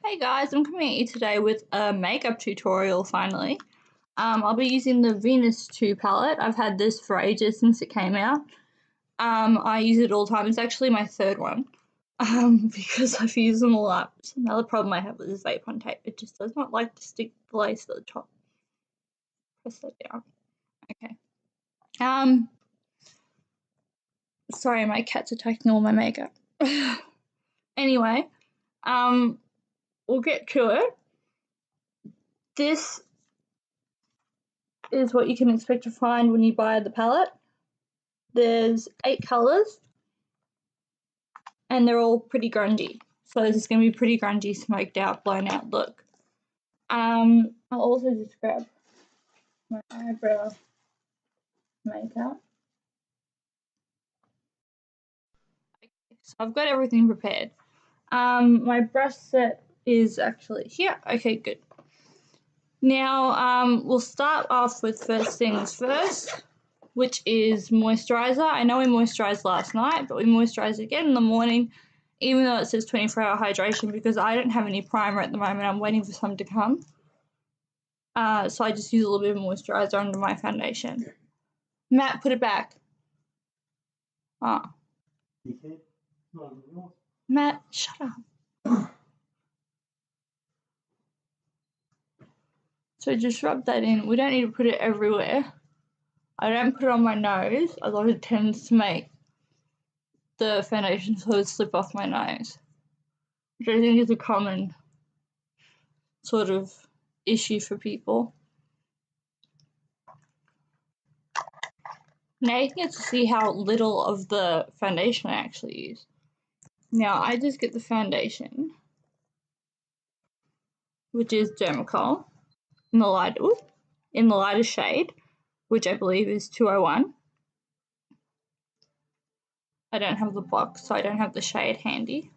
Hey guys, I'm coming at you today with a makeup tutorial finally. I'll be using the Venus 2 palette. I've had this for ages since it came out. I use it all the time. It's actually my third one because I've used them all up. It's another problem I have with this vape on tape. It just does not like to stick the lace at the top. Press that down. Okay. Sorry, my cat's attacking all my makeup. Anyway, we'll get to it. This is what you can expect to find when you buy the palette. There's 8 colours and they're all pretty grungy. So this is going to be pretty grungy, smoked out, blown out look. I'll also just grab my eyebrow makeup. Okay, so I've got everything prepared. My brush set is actually here. Okay, good. Now we'll start off with first things first, which is moisturizer. I know we moisturized last night, but we moisturize again in the morning, even though it says 24-hour hydration, because I don't have any primer at the moment. I'm waiting for some to come. So I just use a little bit of moisturizer under my foundation. Matt, put it back. Oh. Matt, shut up. So just rub that in. We don't need to put it everywhere. I don't put it on my nose, otherwise it tends to make the foundation fluid slip off my nose, which I think is a common sort of issue for people. Now you can get to see how little of the foundation I actually use. Now I just get the foundation, which is Dermacol, in the lighter shade, which I believe is 201. I don't have the box, so I don't have the shade handy.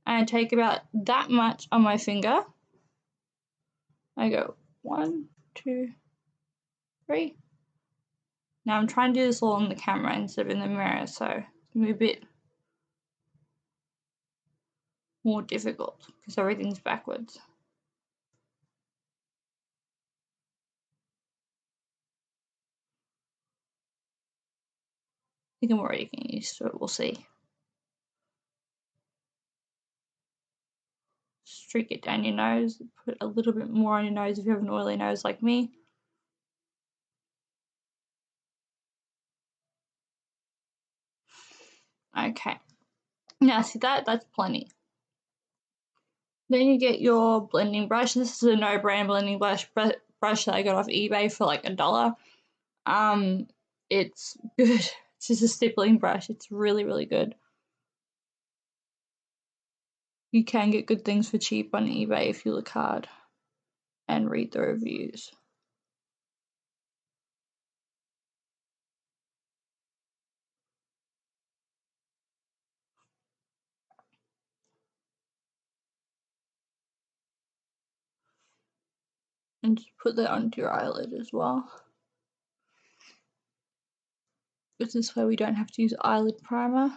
And I take about that much on my finger. I go 1, 2, 3. Now I'm trying to do this all on the camera instead of in the mirror, so it's going to be a bit more difficult because everything's backwards. I think I'm already getting used to it, we'll see. Streak it down your nose, put a little bit more on your nose if you have an oily nose like me. Okay, now see that's plenty. Then you get your blending brush. This is a no-brand blending brush that I got off eBay for like $1. It's good. It's just a stippling brush. It's really, really good. You can get good things for cheap on eBay if you look hard and read the reviews. And just put that onto your eyelid as well. Because this way we don't have to use eyelid primer.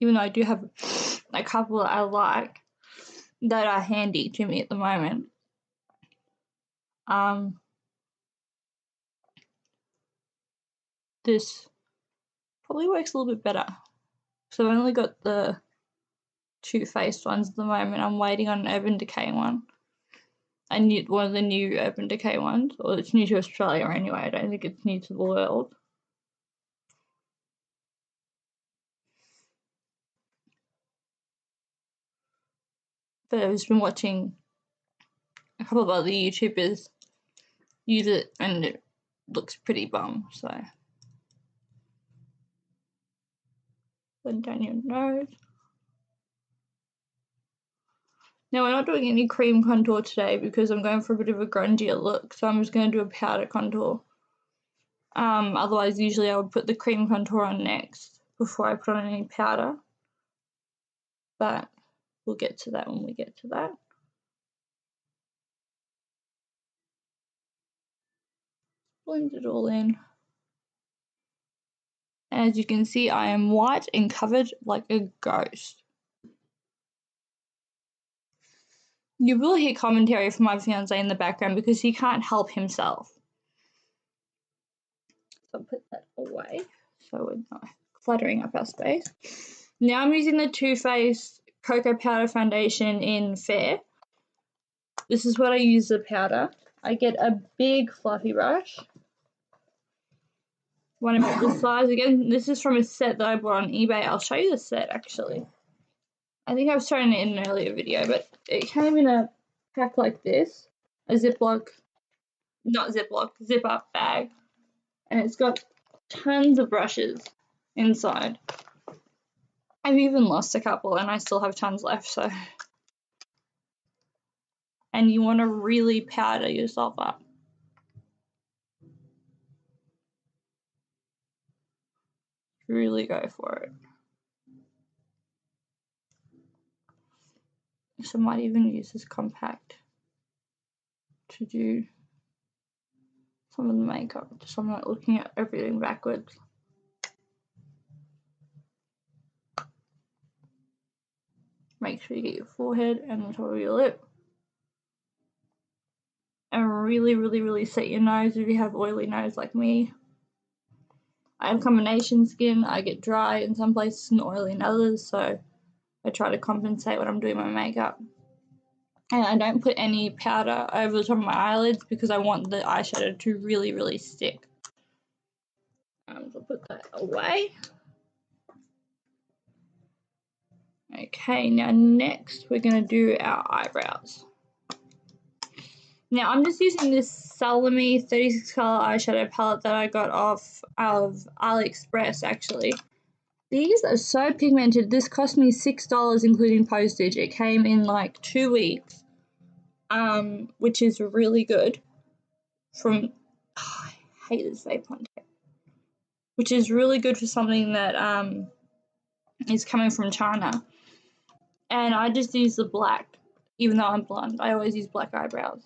Even though I do have a couple that I like that are handy to me at the moment. This probably works a little bit better. So I've only got the Too Faced ones at the moment. I'm waiting on an Urban Decay one. I need one of the new Urban Decay ones, or it's new to Australia anyway. I don't think it's new to the world. But I've just been watching a couple of other YouTubers use it and it looks pretty bum, so blend down your nose. Now we're not doing any cream contour today because I'm going for a bit of a grungier look, so I'm just going to do a powder contour. Otherwise usually I would put the cream contour on next before I put on any powder, but we'll get to that when we get to that. Blend it all in. As you can see, I am white and covered like a ghost. You will hear commentary from my fiance in the background because he can't help himself. So I'll put that away so we're not cluttering up our space. Now I'm using the Too Faced Cocoa Powder Foundation in Fair. This is what I use the powder. I get a big fluffy brush. One about this size. Again, this is from a set that I bought on eBay. I'll show you the set actually. I think I've shown it in an earlier video, but it came in a pack like this. A Ziploc, not Ziploc, zip-up bag. And it's got tons of brushes inside. I've even lost a couple and I still have tons left, so. And you want to really powder yourself up. Really go for it. So I might even use this compact to do some of the makeup, so I'm not looking at everything backwards. Make sure you get your forehead and the top of your lip. And really set your nose if you have oily nose like me. I have combination skin. I get dry in some places and oily in others, so I try to compensate when I'm doing my makeup. And I don't put any powder over the top of my eyelids because I want the eyeshadow to really stick. So I'll put that away. Okay, now next we're going to do our eyebrows. Now I'm just using this Salome 36 color eyeshadow palette that I got off of AliExpress actually. These are so pigmented. This cost me $6 including postage. It came in like 2 weeks, which is really good. I hate this vape contact. Which is really good for something that is coming from China. And I just use the black, even though I'm blonde. I always use black eyebrows.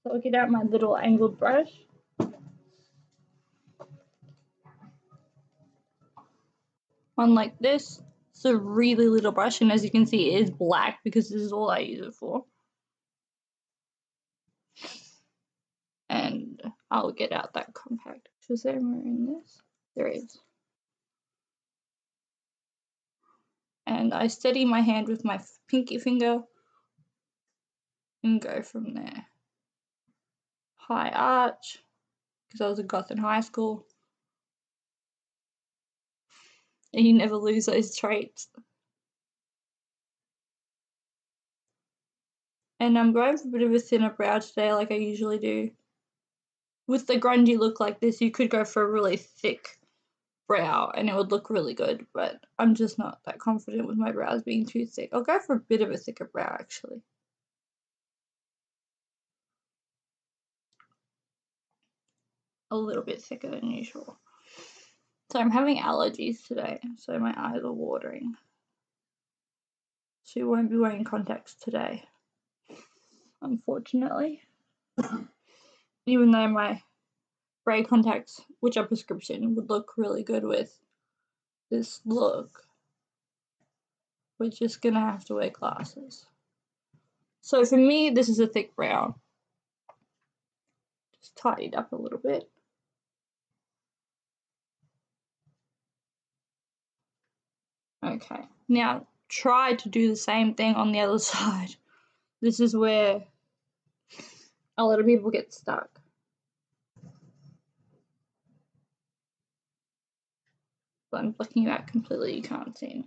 So I'll get out my little angled brush. One like this. It's a really little brush, and as you can see, it is black because this is all I use it for. And I'll get out that compact. Was there more in this? There is. And I steady my hand with my pinky finger and go from there. High arch, because I was a goth in high school. And you never lose those traits. And I'm going for a bit of a thinner brow today like I usually do. With the grungy look like this, you could go for a really thick brow and it would look really good, but I'm just not that confident with my brows being too thick. I'll go for a bit of a thicker brow actually. A little bit thicker than usual. So I'm having allergies today, so my eyes are watering. So you won't be wearing contacts today, unfortunately. Even though my grey contacts, which are prescription, would look really good with this look. We're just gonna have to wear glasses. So for me, this is a thick brow. Just tidied up a little bit. Okay, now try to do the same thing on the other side. This is where a lot of people get stuck. But I'm blocking it out completely, you can't see.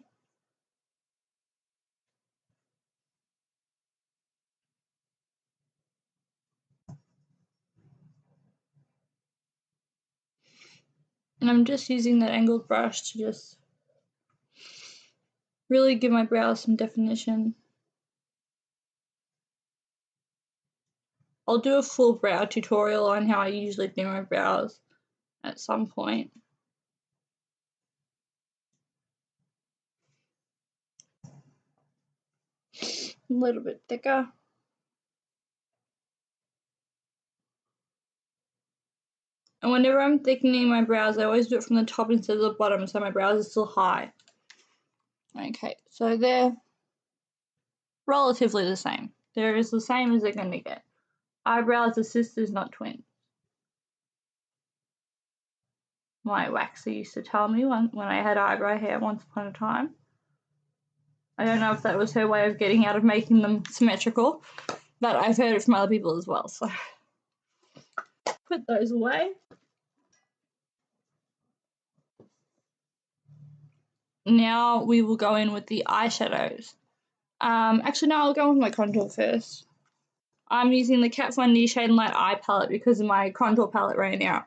And I'm just using that angled brush to just really give my brows some definition. I'll do a full brow tutorial on how I usually do my brows at some point. A little bit thicker. And whenever I'm thickening my brows, I always do it from the top instead of the bottom so my brows are still high. Okay, so they're relatively the same. They're as the same as they're going to get. Eyebrows are sisters, not twins. My waxer used to tell me when I had eyebrow hair once upon a time. I don't know if that was her way of getting out of making them symmetrical, but I've heard it from other people as well, so put those away. Now we will go in with the eyeshadows. Actually, no, I'll go with my contour first. I'm using the Kat Von D Shade and Light Eye palette because my contour palette ran out.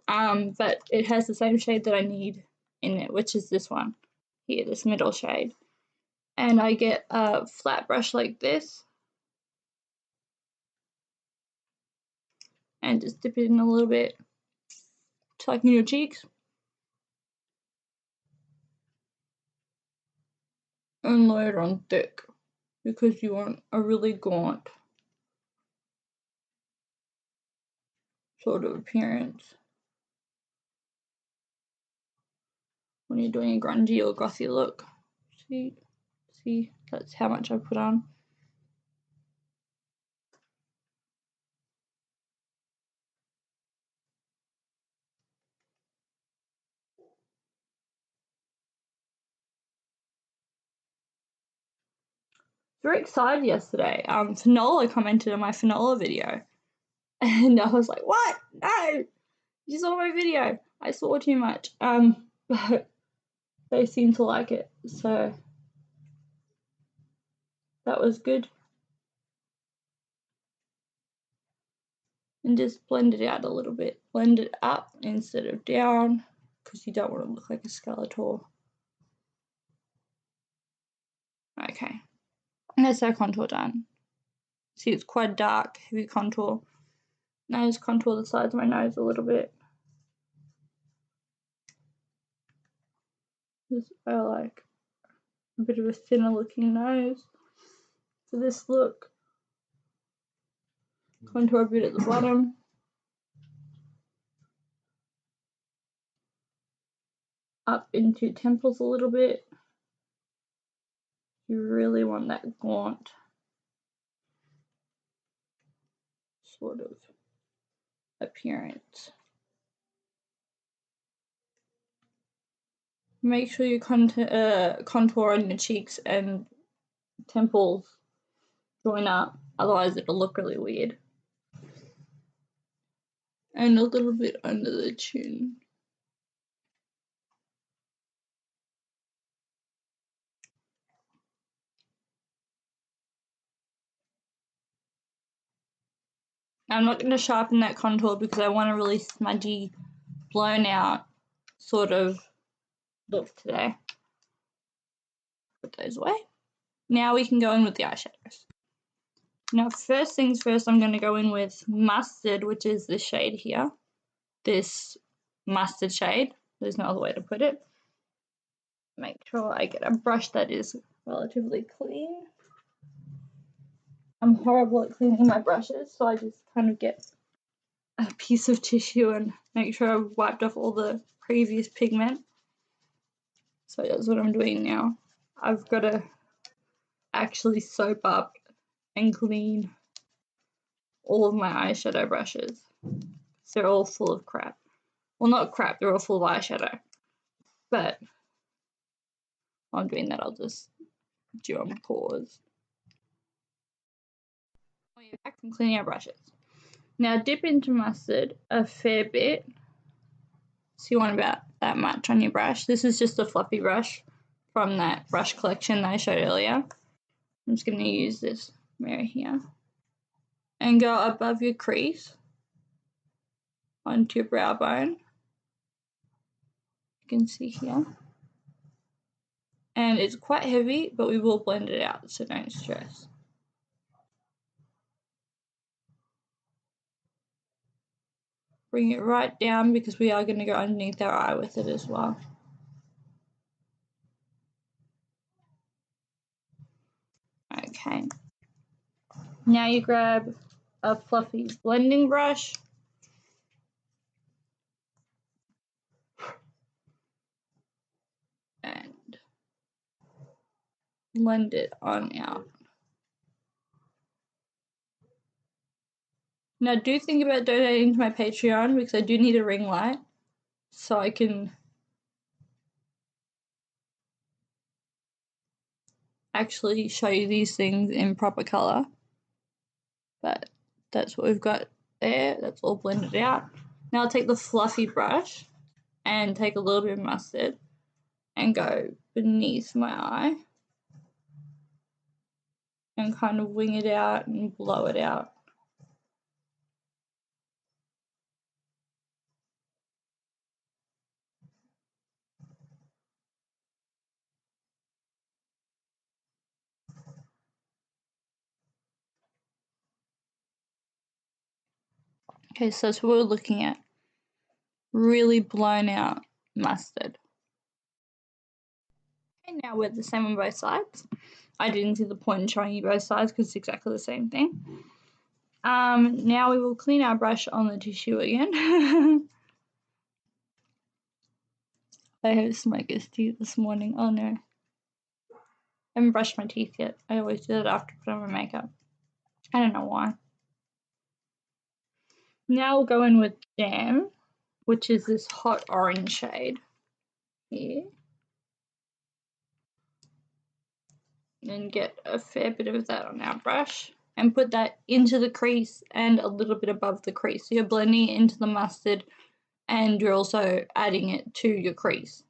But it has the same shade that I need in it, which is this one here, this middle shade. And I get a flat brush like this and just dip it in a little bit to like in your cheeks. And lay it on thick because you want a really gaunt sort of appearance when you're doing a grungy or gothy look. See, that's how much I put on. Very excited yesterday. Finola commented on my Finola video, and I was like, "What? No, you saw my video. I saw too much." But they seem to like it, so that was good. And just blend it out a little bit. Blend it up instead of down, because you don't want to look like a Skeletor. Okay, and that's our contour done. See, it's quite dark, heavy contour. Now just contour the sides of my nose a little bit. I like a bit of a thinner looking nose for this look. Contour a bit at the bottom. Up into temples a little bit. You really want that gaunt sort of appearance. Make sure you contour on your cheeks and temples join up, otherwise it'll look really weird. And a little bit under the chin. I'm not going to sharpen that contour because I want a really smudgy, blown out sort of look today. Put those away. Now we can go in with the eyeshadows. Now first things first, I'm going to go in with Mustard, which is this shade here. This mustard shade. There's no other way to put it. Make sure I get a brush that is relatively clean. I'm horrible at cleaning my brushes, so I just kind of get a piece of tissue and make sure I've wiped off all the previous pigment. So that's what I'm doing now. I've got to actually soap up and clean all of my eyeshadow brushes. They're all full of crap. Well, not crap, they're all full of eyeshadow. But while I'm doing that, I'll just do on pause. We're back from cleaning our brushes. Now dip into mustard a fair bit. So you want about that much on your brush. This is just a fluffy brush from that brush collection that I showed earlier. I'm just going to use this mirror here. And go above your crease onto your brow bone. You can see here. And it's quite heavy, but we will blend it out, so don't stress. Bring it right down because we are going to go underneath our eye with it as well. Okay. Now you grab a fluffy blending brush. And blend it on out. Now do think about donating to my Patreon because I do need a ring light so I can actually show you these things in proper colour. But that's what we've got there. That's all blended out. Now I'll take the fluffy brush and take a little bit of mustard and go beneath my eye and kind of wing it out and blow it out. Okay, so that's what we're looking at. Really blown out mustard. Okay, now we're the same on both sides. I didn't see the point in showing you both sides because it's exactly the same thing. Now we will clean our brush on the tissue again. I have smoker's teeth this morning. Oh no. I haven't brushed my teeth yet. I always do that after I put on my makeup. I don't know why. Now we'll go in with Jam, which is this hot orange shade here. And get a fair bit of that on our brush and put that into the crease and a little bit above the crease. So you're blending it into the mustard and you're also adding it to your crease.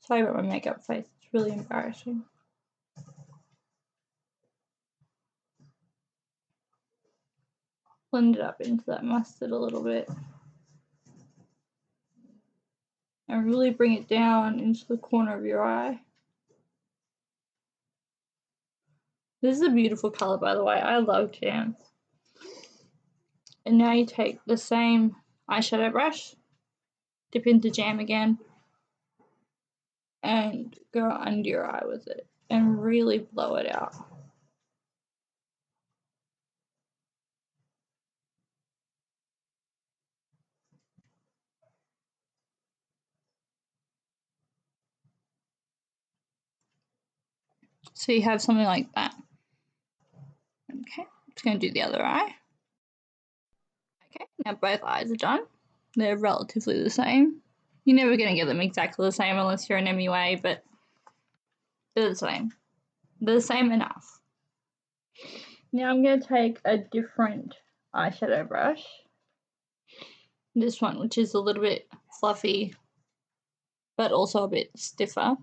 Sorry about my makeup face, it's really embarrassing. Blend it up into that mustard a little bit. And really bring it down into the corner of your eye. This is a beautiful colour, by the way. I love Jam. And now you take the same eyeshadow brush, dip into Jam again, and go under your eye with it and really blow it out. So you have something like that. Okay, just going to do the other eye. Okay, now both eyes are done. They're relatively the same. You're never going to get them exactly the same unless you're an MUA, but they're the same. They're the same enough. Now I'm going to take a different eyeshadow brush. This one, which is a little bit fluffy, but also a bit stiffer.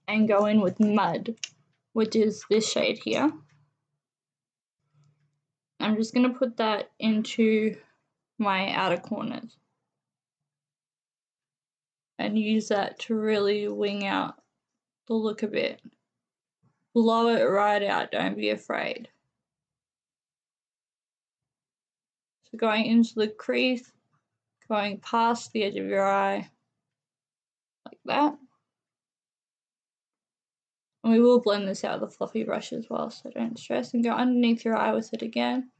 And go in with Mud, which is this shade here. I'm just going to put that into my outer corners and use that to really wing out the look a bit. Blow it right out, don't be afraid. So going into the crease, going past the edge of your eye, like that. And we will blend this out with a fluffy brush as well, so don't stress, and go underneath your eye with it again.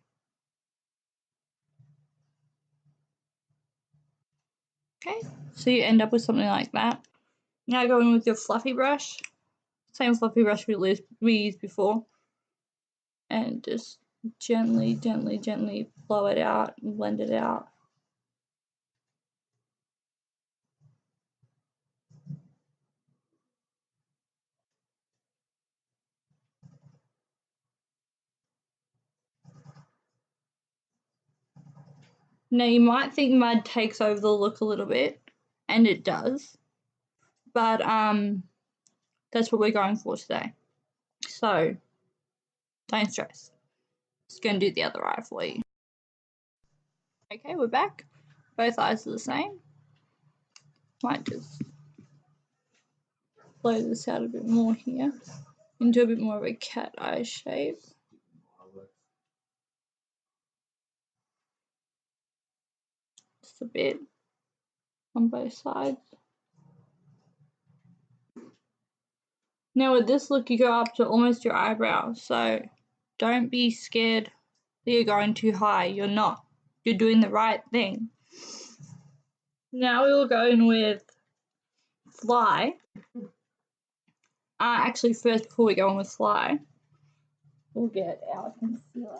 Okay, so you end up with something like that. Now go in with your fluffy brush, same fluffy brush we used before, and just gently, gently, gently blow it out and blend it out. Now you might think Mud takes over the look a little bit, and it does, but that's what we're going for today. So don't stress. Just going to do the other eye for you. Okay, we're back. Both eyes are the same. Might just blow this out a bit more here into a bit more of a cat eye shape. Just a bit on both sides. Now with this look, you go up to almost your eyebrow, so don't be scared that you're going too high. You're not. You're doing the right thing. Now we will go in with Fly, Actually, first, before we go on with fly, we'll get our concealer.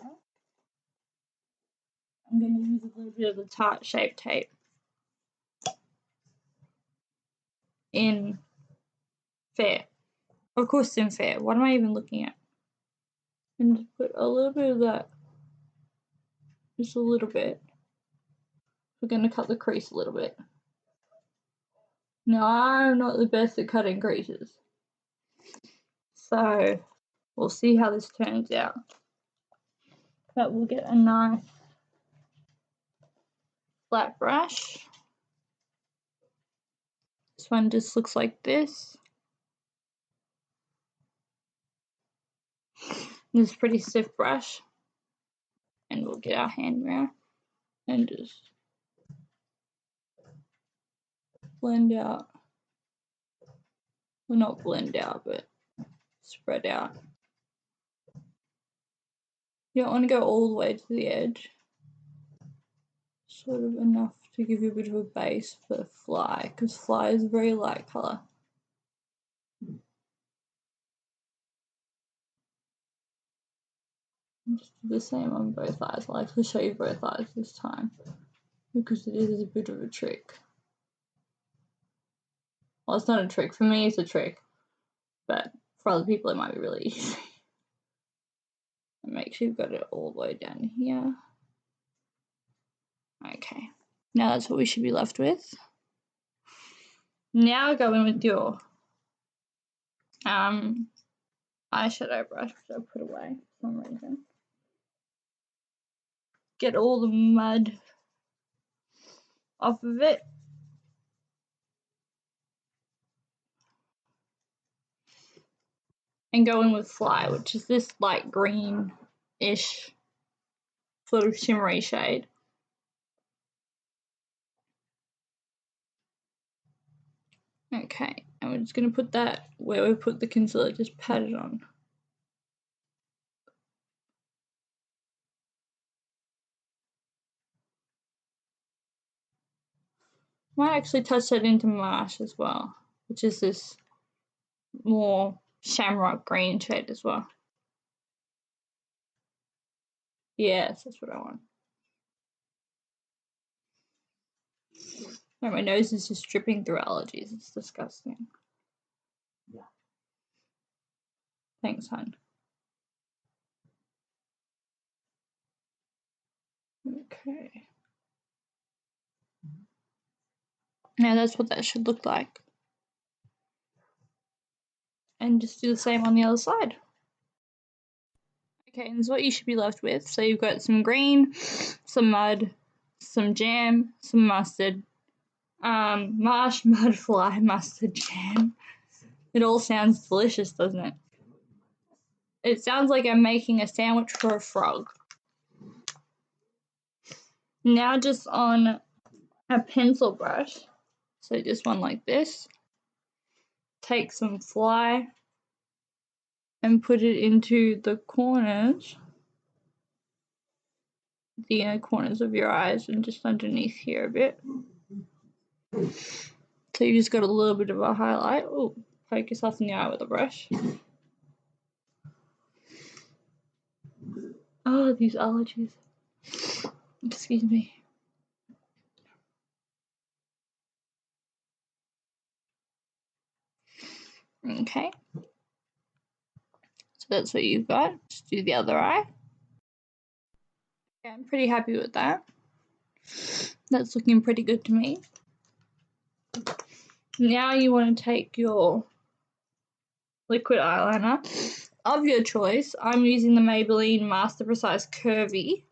I'm going to use a little bit of the Tarte Shape Tape in Fair. Of course it's in Fair. What am I even looking at? And just put a little bit of that. Just a little bit. We're going to cut the crease a little bit. Now, I'm not the best at cutting creases. So, we'll see how this turns out. But we'll get a nice flat brush. This one just looks like this. This is a pretty stiff brush. And we'll get our hand mirror and just blend out. Well, not blend out, but spread out. You don't want to go all the way to the edge. Sort of enough to give you a bit of a base for fly, because fly is a very light colour. Just do the same on both eyes. I'll actually show you both eyes this time, because it is a bit of a trick. Well, it's not a trick. For me, it's a trick. But for other people, it might be really easy. And make sure you've got it all the way down here. Okay. Now that's what we should be left with. Now go in with your eyeshadow brush, which I put away for some reason. Get all the mud off of it. And go in with Fly, which is this light green-ish sort of shimmery shade. Okay, and we're just going to put that where we put the concealer, just pat it on. Might actually touch that into Marsh as well, which is this more shamrock green shade as well. Yes, that's what I want. Oh, my nose is just dripping through allergies. It's disgusting. Yeah. Thanks, hon. Okay. Now that's what that should look like. And just do the same on the other side. Okay, and this is what you should be left with. So you've got some green, some mud, some jam, some mustard, marsh, mud, fly, mustard, jam. It all sounds delicious, doesn't it? It sounds like I'm making a sandwich for a frog. Now just on a pencil brush, so just one like this, take some fly and put it into the corners, the inner corners of your eyes and just underneath here a bit. So you just got a little bit of a highlight. Oh, poke yourself in the eye with a brush. Oh, these allergies. Excuse me. Okay. So that's what you've got. Just do the other eye. Okay, I'm pretty happy with that. That's looking pretty good to me. Now you want to take your liquid eyeliner of your choice. I'm using the Maybelline Master Precise Curvy,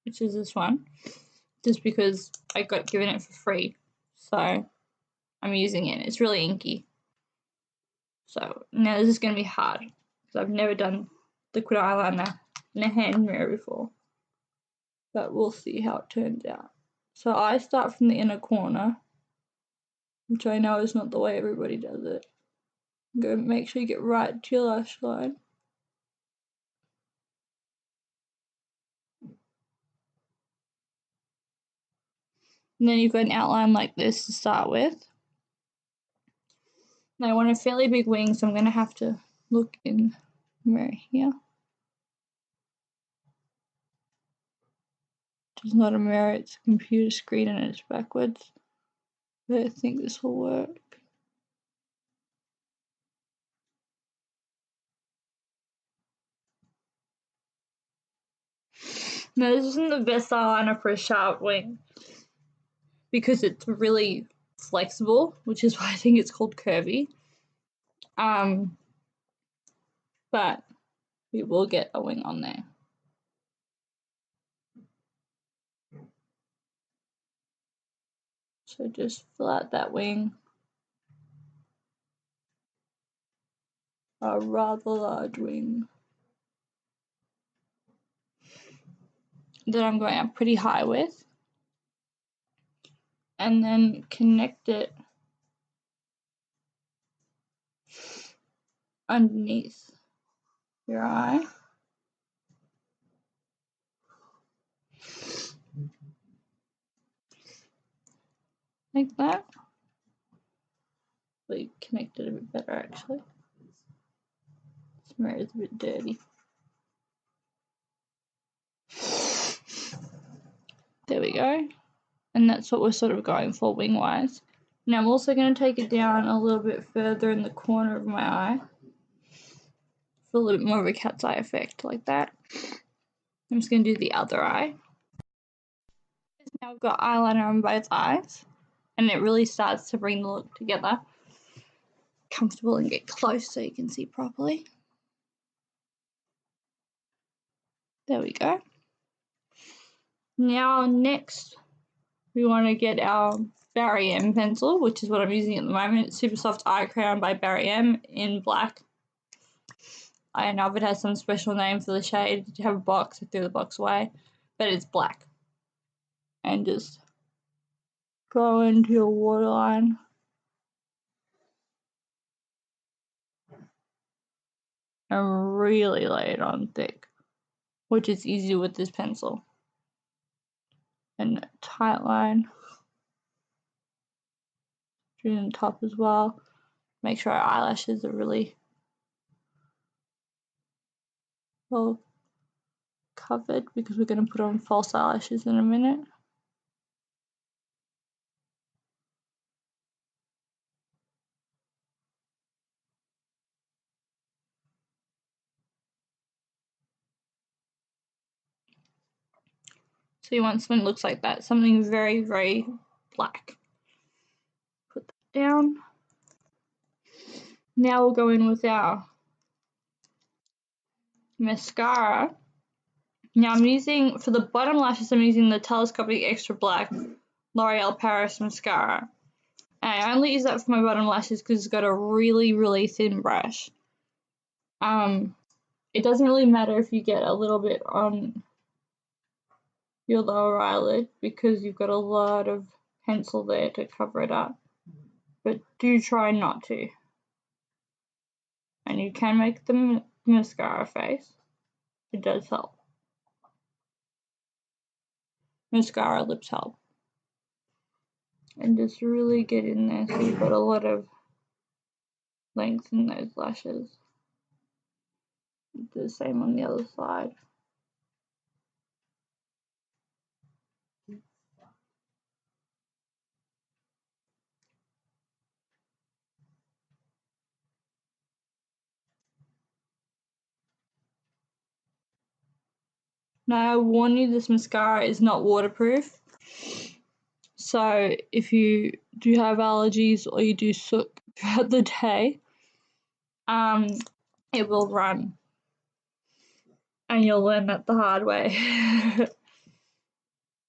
which is this one, just because I got given it for free. So I'm using it. It's really inky. So now this is going to be hard because I've never done liquid eyeliner in a hand mirror before. But we'll see how it turns out. So I start from the inner corner, which I know is not the way everybody does it. Go make sure you get right to your lash line. And then you've got an outline like this to start with. Now I want a fairly big wing, so I'm going to have to look in the mirror here. It's not a mirror, it's a computer screen and it's backwards. But I think this will work. No, this isn't the best eyeliner for a sharp wing because it's really flexible, which is why I think it's called curvy. But we will get a wing on there. So just fill out that wing. A rather large wing that I'm going up pretty high with. And then connect it underneath your eye. Like that. We connect it a bit better actually. This mirror is a bit dirty. There we go. And that's what we're sort of going for wing wise. Now I'm also going to take it down a little bit further in the corner of my eye for a little bit more of a cat's eye effect like that. I'm just going to do the other eye. Now we've got eyeliner on both eyes and it really starts to bring the look together. Comfortable and get close so you can see properly. There we go. Now next we want to get our Barry M pencil, which is what I'm using at the moment. It's Super Soft Eye Crown by Barry M in black. I don't know if it has some special name for the shade. Did you have a box? I threw the box away. But it's black. And just go into your waterline. And really lay it on thick, which is easy with this pencil. And a tight line. Through the top as well. Make sure our eyelashes are really well covered because we're going to put on false eyelashes in a minute. So you want something that looks like that, something very, very black. Put that down. Now we'll go in with our mascara. Now I'm using, for the bottom lashes, I'm using the Telescopic Extra Black L'Oreal Paris Mascara. And I only use that for my bottom lashes because it's got a really, really thin brush. It doesn't really matter if you get a little bit on your lower eyelid because you've got a lot of pencil there to cover it up. But do try not to. And you can make the mascara face. It does help. Mascara lips help. And just really get in there so you've got a lot of length in those lashes. Do the same on the other side. Now I warn you, this mascara is not waterproof. So if you do have allergies or you do soak throughout the day, it will run. And you'll learn that the hard way.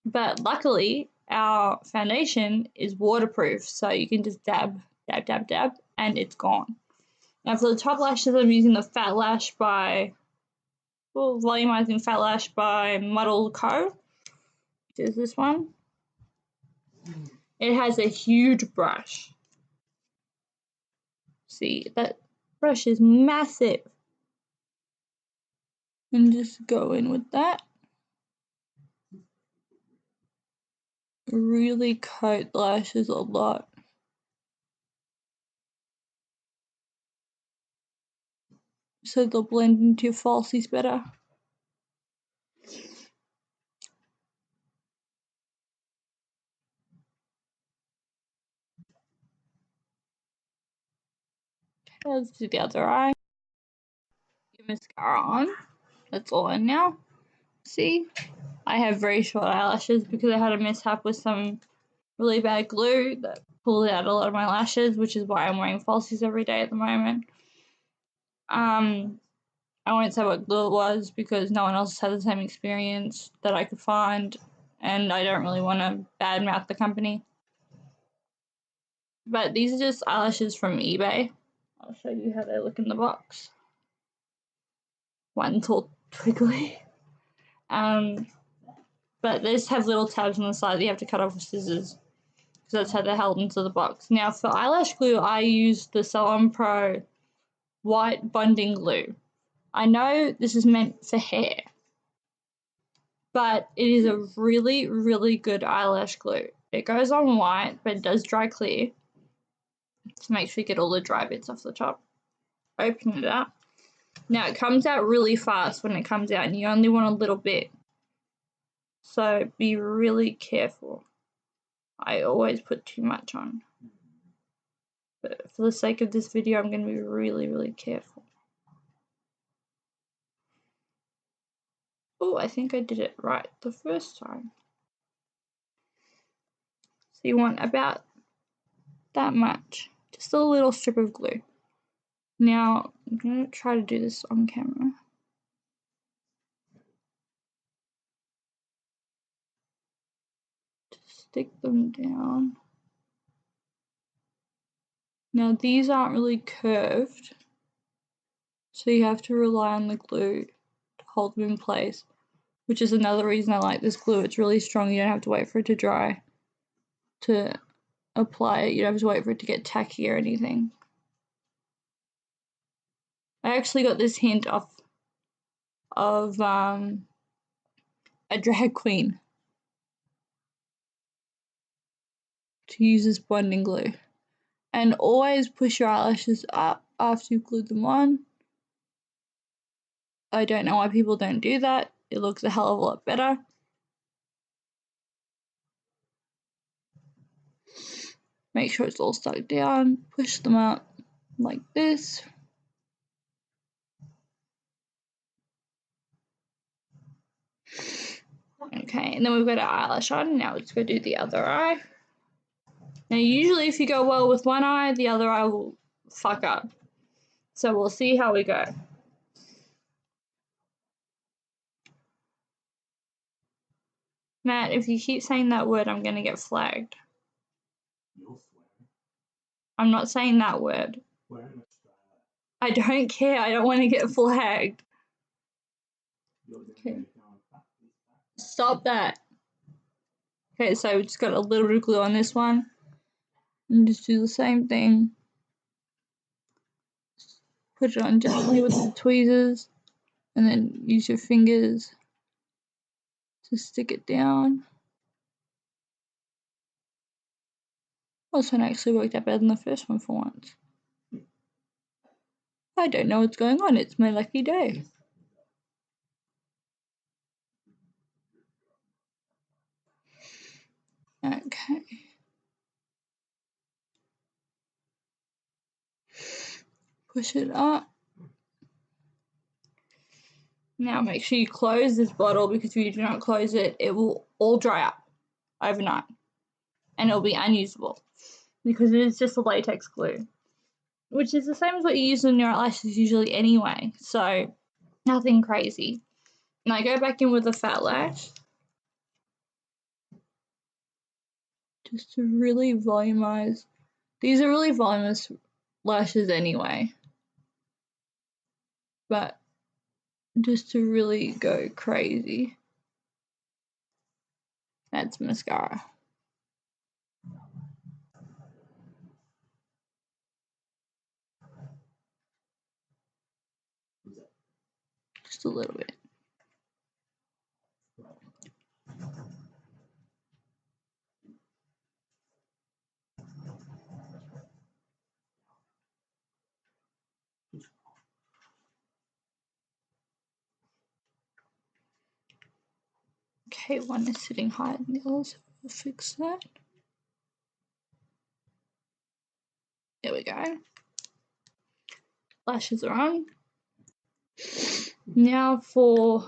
But luckily, our foundation is waterproof, so you can just dab, dab, dab, dab, and it's gone. Now for the top lashes, I'm using the Fat Lash by, Volumizing Fat Lash by Muddle Co. Which is this one. It has a huge brush. See, that brush is massive. And just go in with that. Really coat the lashes a lot. so they'll blend into your falsies better. Okay, let's do the other eye. Your mascara on. That's all in now. See? I have very short eyelashes because I had a mishap with some really bad glue that pulled out a lot of my lashes, which is why I'm wearing falsies every day at the moment. I won't say what glue it was because no one else had the same experience that I could find, and I don't really want to badmouth the company. But these are just eyelashes from eBay. I'll show you how they look in the box. One's all twiggly. But they just have little tabs on the side that you have to cut off with scissors because that's how they're held into the box. Now for eyelash glue, I use the Salon Pro white bonding glue. I know this is meant for hair, but it is a really, really good eyelash glue. It goes on white, but it does dry clear. So make sure you get all the dry bits off the top. Open it up. Now it comes out really fast when it comes out and you only want a little bit. So be really careful. I always put too much on. But for the sake of this video, I'm going to be really, really careful. Oh, I think I did it right the first time. So you want about that much. Just a little strip of glue. Now, I'm going to try to do this on camera. Just stick them down. Now, these aren't really curved, so you have to rely on the glue to hold them in place, which is another reason I like this glue. It's really strong. You don't have to wait for it to dry to apply it. You don't have to wait for it to get tacky or anything. I actually got this hint off of a drag queen to use this bonding glue. And always push your eyelashes up after you've glued them on. I don't know why people don't do that. It looks a hell of a lot better. Make sure it's all stuck down. Push them up like this. Okay, and then we've got our eyelash on. Now let's go do the other eye. Now usually if you go well with one eye, the other eye will fuck up. So we'll see how we go. Matt, if you keep saying that word, I'm going to get flagged. You'll swear. I'm not saying that word. We're in Australia. I don't care. I don't want to get flagged. Okay. Stop that. Okay, so we just got a little bit of glue on this one. And just do the same thing. Put it on gently with the tweezers. And then use your fingers to stick it down. This one actually worked out better than the first one for once. I don't know what's going on. It's my lucky day. Okay. Push it up. Now make sure you close this bottle because if you do not close it, it will all dry up overnight. And it'll be unusable because it is just a latex glue, which is the same as what you use on your eyelashes usually anyway. So nothing crazy. And I go back in with a fat lash. Just to really volumize. These are really voluminous lashes anyway. But just to really go crazy. That's mascara. Just a little bit. Okay, one is sitting higher than the other, so we'll fix that. There we go. Lashes are on. Now for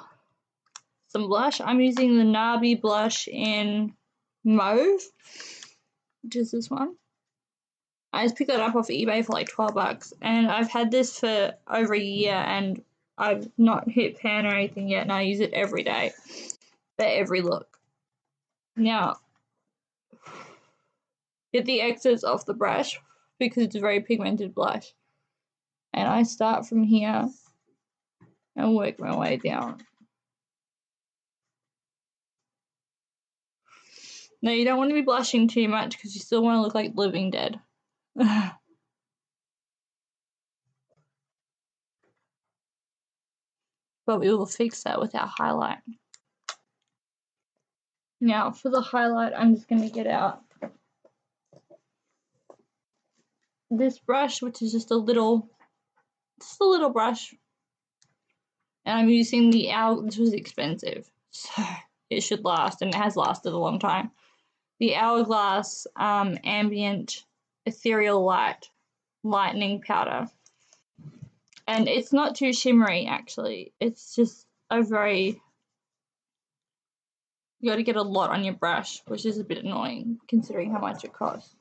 some blush. I'm using the Nabi blush in Mauve, which is this one. I just picked that up off eBay for like 12 bucks, and I've had this for over a year, and I've not hit pan or anything yet, and I use it every day for every look. Now, get the excess off the brush because it's a very pigmented blush, and I start from here and work my way down. Now, you don't want to be blushing too much because you still want to look like Living Dead. But we will fix that with our highlight. Now, for the highlight, I'm just going to get out this brush, which is just a little brush. And I'm using the this was expensive, so it should last, and it has lasted a long time. The Hourglass Ambient Ethereal Lightening Powder. And it's not too shimmery, actually. It's just a very... You got to get a lot on your brush, which is a bit annoying, considering how much it costs.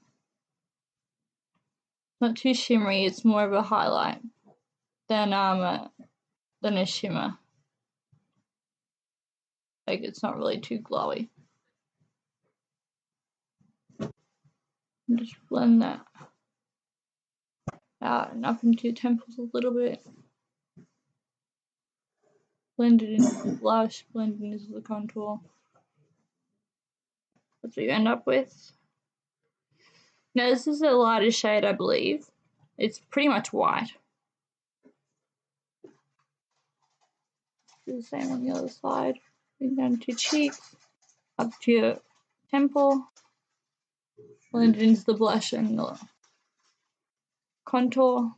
Not too shimmery, it's more of a highlight than a shimmer. Like, it's not really too glowy. Just blend that out and up into your temples a little bit. Blend it into the blush, blend it into the contour. That's what you end up with. Now, this is a lighter shade, I believe. It's pretty much white. Do the same on the other side. Bring down to your cheeks, up to your temple. Blend it into the blush and the contour.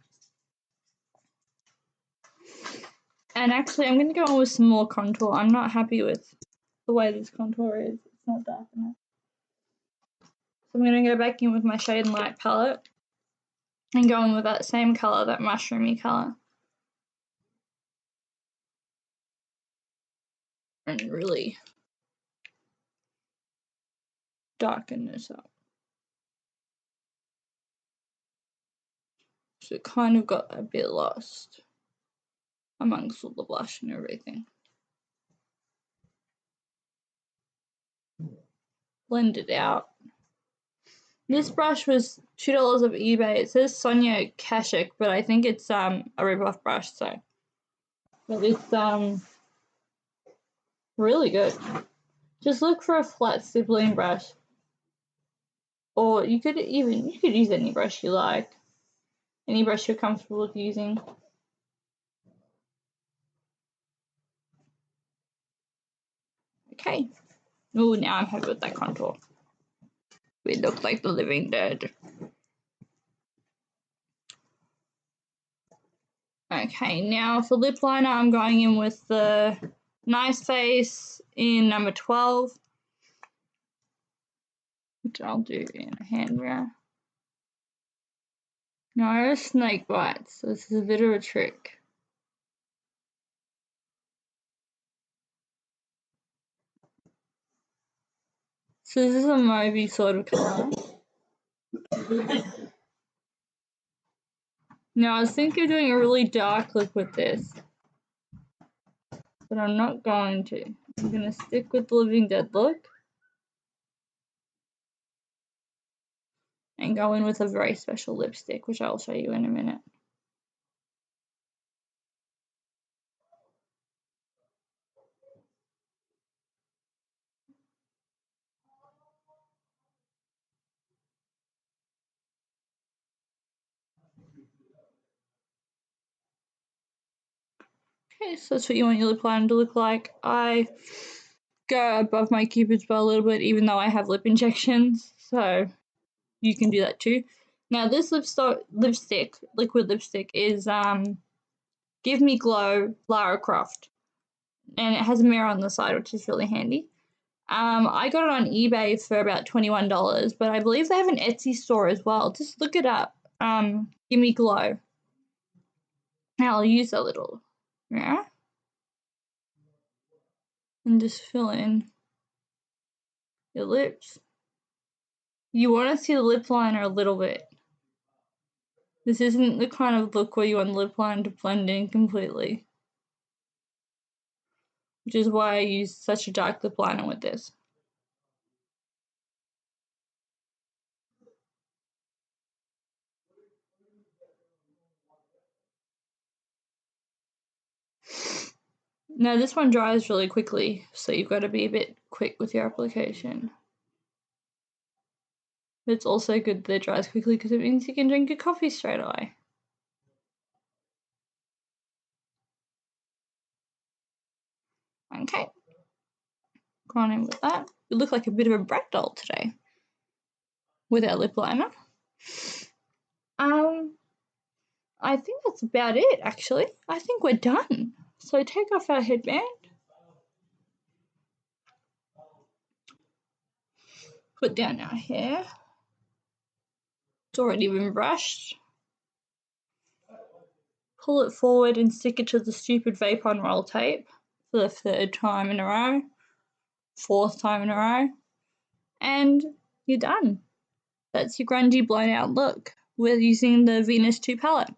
And actually, I'm going to go on with some more contour. I'm not happy with the way this contour is. It's not dark enough. So I'm going to go back in with my Shade and Light palette and go in with that same colour, that mushroomy colour. And really darken this up. So it kind of got a bit lost amongst all the blush and everything. Blend it out. This brush was $2 off eBay. It says Sonia Kashuk, but I think it's a rip-off brush, so. But it's really good. Just look for a flat stippling brush. Or you could use any brush you like. Any brush you're comfortable with using. Okay. Oh, now I'm happy with that contour. We look like the Living Dead. Okay, now for lip liner, I'm going in with the Nice Face in number 12. Which I'll do in a hand mirror. No snake bites, so this is a bit of a trick. So this is a mauvey sort of colour. Now I was thinking of doing a really dark look with this, but I'm not going to. I'm going to stick with the Living Dead look and go in with a very special lipstick, which I'll show you in a minute. Okay, so that's what you want your lip liner to look like. I go above my Cupid's bow a little bit, even though I have lip injections, so you can do that too. Now this liquid lipstick is Give Me Glow Lara Croft, and it has a mirror on the side, which is really handy. I got it on eBay for about $21, but I believe they have an Etsy store as well. Just look it up. Gimme Glow. Now I'll use a little. Yeah. And just fill in your lips. You want to see the lip liner a little bit. This isn't the kind of look where you want the lip liner to blend in completely. Which is why I use such a dark lip liner with this. Now this one dries really quickly, so you've got to be a bit quick with your application. But it's also good that it dries quickly because it means you can drink your coffee straight away. Okay. Go on in with that. You look like a bit of a brat doll today with our lip liner. I think that's about it, actually. I think we're done. So take off our headband. Put down our hair. It's already been brushed. Pull it forward and stick it to the stupid vape on roll tape for the 3rd time in a row, 4th time in a row, and you're done. That's your grungy blown out look. We're using the Venus 2 palette.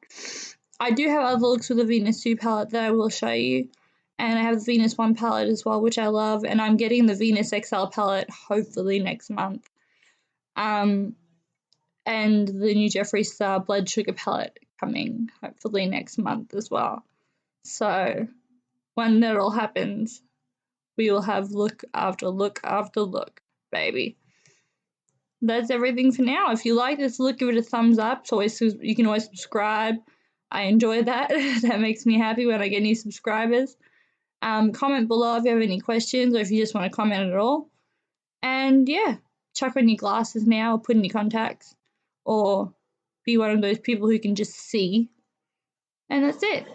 I do have other looks with the Venus 2 palette that I will show you, and I have the Venus 1 palette as well, which I love, and I'm getting the Venus XL palette hopefully next month. And the new Jeffree Star Blood Sugar palette coming hopefully next month as well. So when that all happens, we will have look after look after look, baby. That's everything for now. If you like this look, give it a thumbs up. So you can always subscribe. I enjoy that. That makes me happy when I get new subscribers. Comment below if you have any questions or if you just want to comment at all. And yeah, chuck on your glasses now or put in your contacts or be one of those people who can just see. And that's it.